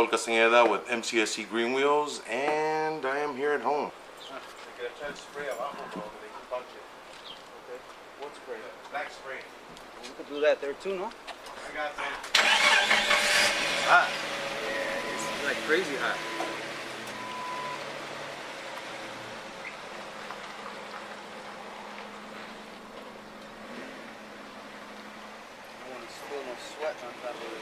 Saul Castaneda with mcscgreenwheels, and I am here at home. They're gonna try to spray a lot more, but they can punch it. Okay. What spray? Black spray. We could do that there too, no? I got some. Hot. Yeah, it's like crazy hot. I don't want to spill no sweat on top of it.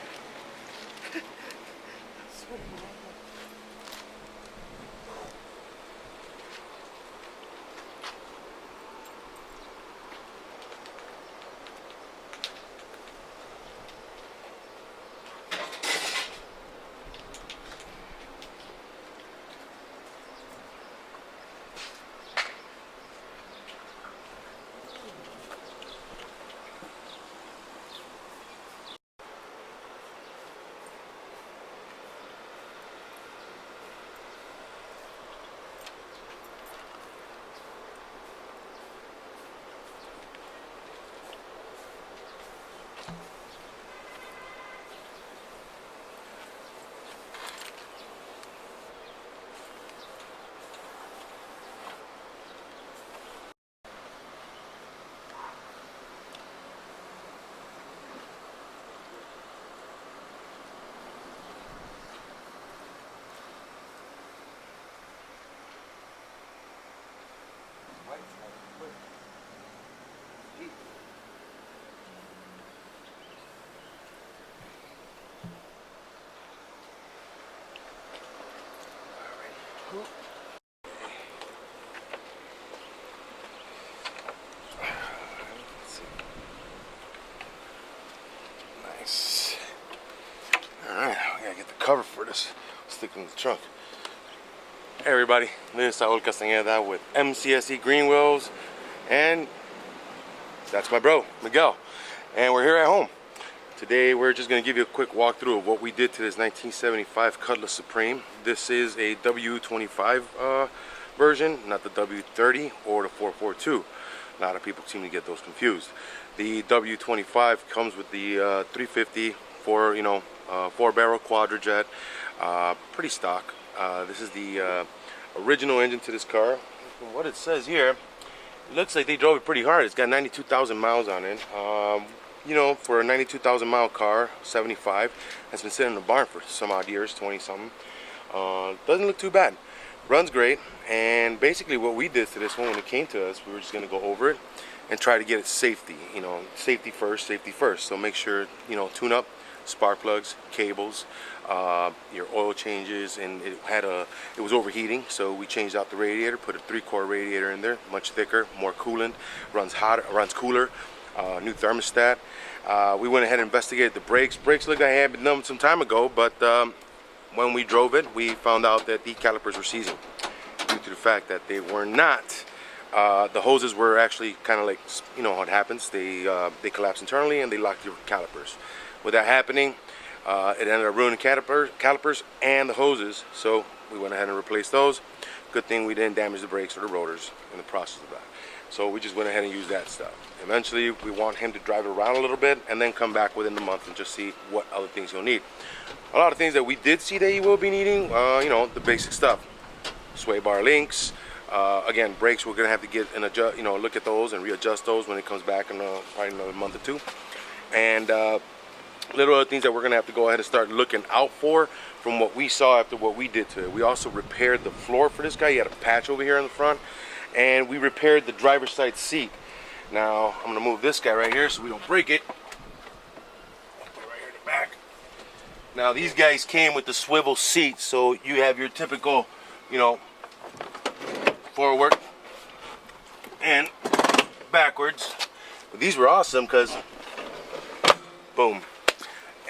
Nice. Alright, we gotta get the cover for this. Stick it in the trunk. Hey everybody, this is Saul Castaneda with mcscgreenwheels, and that's my bro, Miguel. And we're here at home. Today we're just going to give you a quick walkthrough of what we did to this 1975 Cutlass Supreme. This is a W-25 version, not the W-30 or the 442. A lot of people seem to get those confused. The W-25 comes with the 350 4-barrel quadrajet, pretty stock. This is the original engine to this car. From what it says here, it looks like they drove it pretty hard. It's got 92,000 miles on it. You know, for a 92,000 mile car, 75, has been sitting in the barn for some odd years, 20 something. Doesn't look too bad. Runs great. And basically what we did to this one when it came to us, we were just going to go over it and try to get it safety. You know, safety first, safety first. So make sure, you know, tune up, spark plugs, cables, your oil changes, and it was overheating, so we changed out the radiator, put a 3-core radiator in there, much thicker, more coolant, runs hotter, runs cooler. New thermostat. We went ahead and investigated the brakes. Brakes looked like they had been done some time ago, but when we drove it, we found out that the calipers were seizing due to the fact that they were not. The hoses were actually kind of like, you know how it happens. They collapse internally and they lock your calipers. With that happening, it ended up ruining calipers and the hoses. So we went ahead and replaced those. Good thing we didn't damage the brakes or the rotors in the process of that. So we just went ahead and used that stuff. Eventually, we want him to drive it around a little bit and then come back within the month and just see what other things he'll need. A lot of things that we did see that he will be needing, you know, the basic stuff. Sway bar links. Again, brakes, we're gonna have to get and adjust, you know, look at those and readjust those when it comes back in probably another month or two. And little other things that we're gonna have to go ahead and start looking out for from what we saw after what we did to it. We also repaired the floor for this guy. He had a patch over here in the front, and we repaired the driver's side seat. Now I'm gonna move this guy right here so we don't break it. I'll put it right here in the back. Now these guys came with the swivel seats, so you have your typical, you know, forward and backwards. But these were awesome because, boom.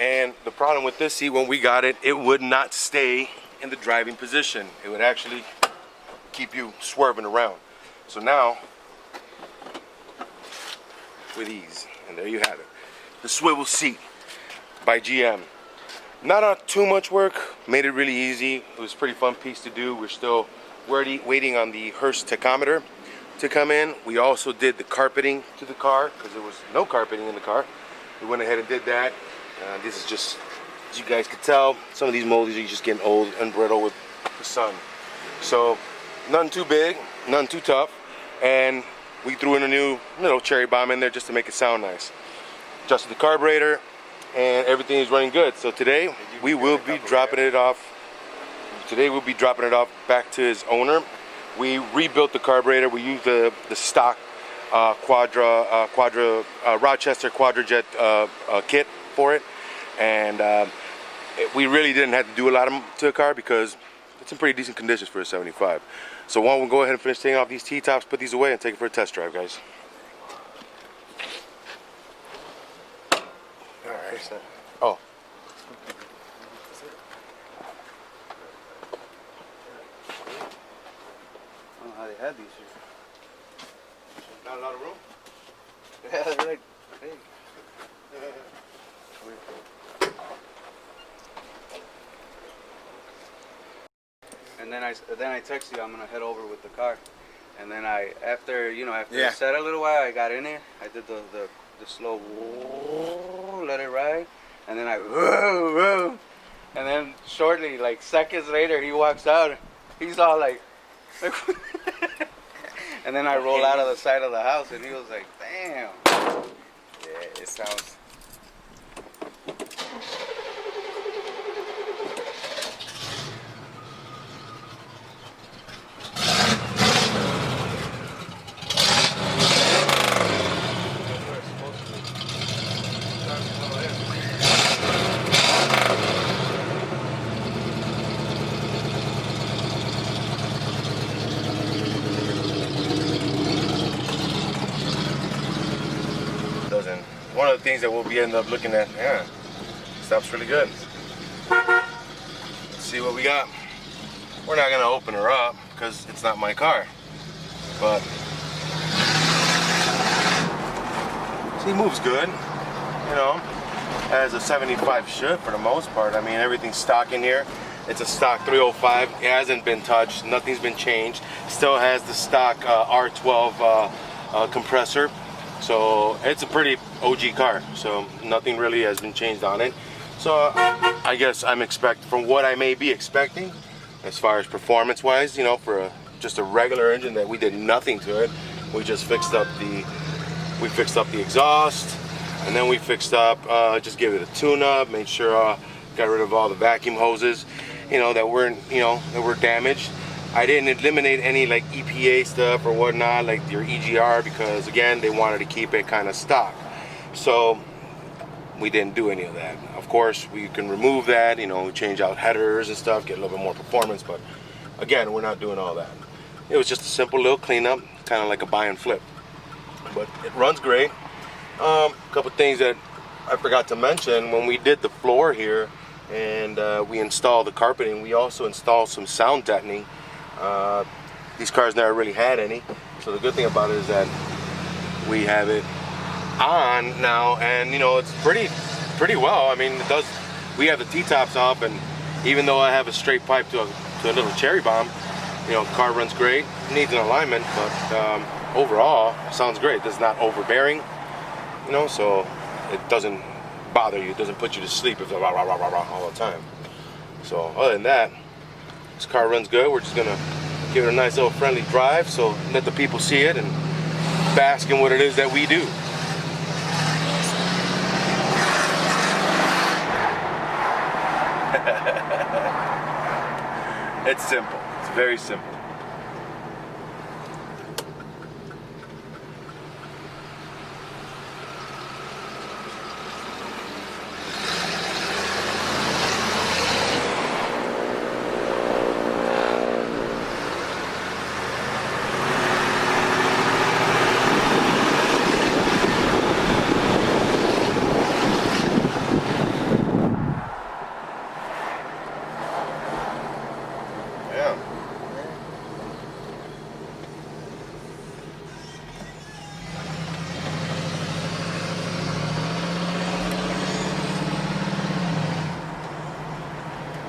And the problem with this seat, when we got it, it would not stay in the driving position. It would actually keep you swerving around. So now, with ease, and there you have it. The swivel seat by GM. Not too much work, made it really easy. It was a pretty fun piece to do. We're still waiting on the Hurst tachometer to come in. We also did the carpeting to the car because there was no carpeting in the car. We went ahead and did that. This is just As you guys can tell, some of these moldies are just getting old and brittle with the sun. So nothing too big, nothing too tough, and we threw in a new little cherry bomb in there just to make it sound nice. Adjusted the carburetor, and everything is running good. So today we will be dropping it off. Today we'll be dropping it off back to his owner. We rebuilt the carburetor. We used the stock Rochester Quadrajet kit for it, and we really didn't have to do a lot to the car because it's in pretty decent conditions for a 75. So why don't we go ahead and finish taking off these T-tops, put these away, and take it for a test drive, guys. All right. Oh. I don't know how they had these here. Not a lot of room? Yeah, they're like big. And then I text you I'm gonna head over with the car, and then after it sat a little while, I got in there. I did the slow let it ride, and then and then shortly, like seconds later, he walks out. He's all like and then I roll out of the side of the house, and he was like, damn. Yeah, it sounds. One of the things that we'll be end up looking at, yeah, stops really good. Let's see what we got. We're not gonna open her up because it's not my car, but she moves good, you know, as a 75 should for the most part. I mean, everything's stock in here. It's a stock 305. It hasn't been touched. Nothing's been changed. Still has the stock R12 compressor. So it's a pretty OG car, so nothing really has been changed on it. So I guess I'm from what I may be expecting as far as performance wise, you know, for just a regular engine that we did nothing to it. We just fixed up the exhaust, and then we fixed up, just give it a tune-up, made sure got rid of all the vacuum hoses, you know, that were damaged. I didn't eliminate any like EPA stuff or whatnot, like your EGR, because again, they wanted to keep it kind of stock. So we didn't do any of that. Of course, we can remove that, you know, change out headers and stuff, get a little bit more performance, but again, we're not doing all that. It was just a simple little cleanup, kind of like a buy and flip. But it runs great. A couple things that I forgot to mention, when we did the floor here and we installed the carpeting, we also installed some sound deadening. These cars never really had any, so the good thing about it is that we have it on now, and you know, it's pretty well. I mean, it does. We have the T-tops off, and even though I have a straight pipe to a little cherry bomb, you know, the car runs great. It needs an alignment, but overall, it sounds great. It's not overbearing, you know, so it doesn't bother you. It doesn't put you to sleep if it's rah, rah, rah, rah, rah, all the time. So other than that, this car runs good. We're just gonna give it a nice little friendly drive, so let the people see it and bask in what it is that we do. It's simple. It's very simple.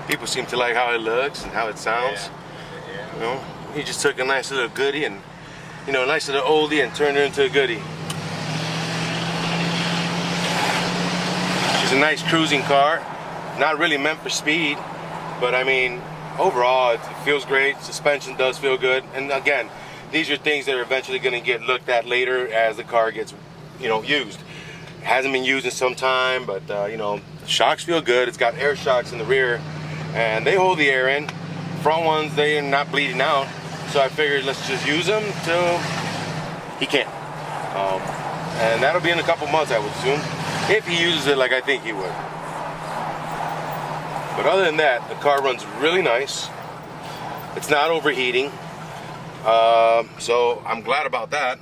People seem to like how it looks and how it sounds. Yeah. You know, he just took a nice little goodie and, you know, a nice little oldie and turned it into a goodie. She's a nice cruising car. not really meant for speed, but I mean, overall it feels great. Suspension does feel good, and again, these are things that are eventually going to get looked at later as the car gets, you know, used. It hasn't been used in some time, but you know, shocks feel good. It's got air shocks in the rear, and they hold the air in. Front ones, they're not bleeding out, so I figured let's just use them till he can't. And that'll be in a couple months, I would assume, if he uses it like I think he would. But other than that, the car runs really nice. It's not overheating, so I'm glad about that.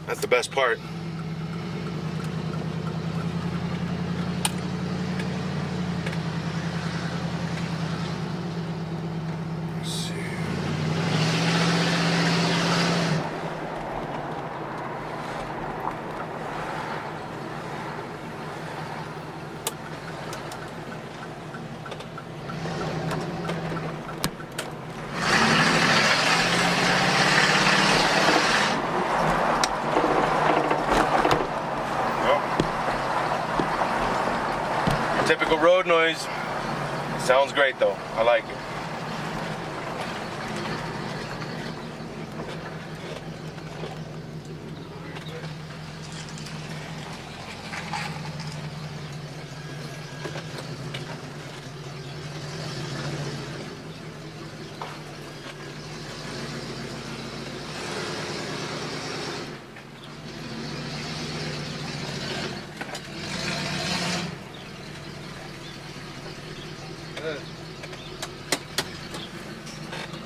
That's the best part. Typical road noise. Sounds great though. I like it.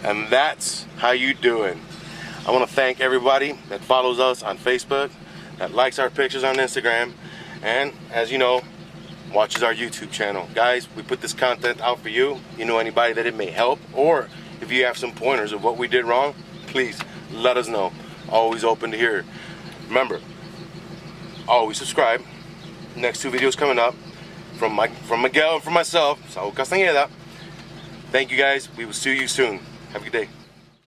And that's how you doing. I want to thank everybody that follows us on Facebook, that likes our pictures on Instagram, and as you know, watches our YouTube channel. Guys, we put this content out for you. You know anybody that it may help, or if you have some pointers of what we did wrong, please let us know. Always open to hear. Remember, always subscribe. Next 2 videos coming up from Miguel and from myself, Saul Castaneda. Thank you guys. We will see you soon. Have a good day.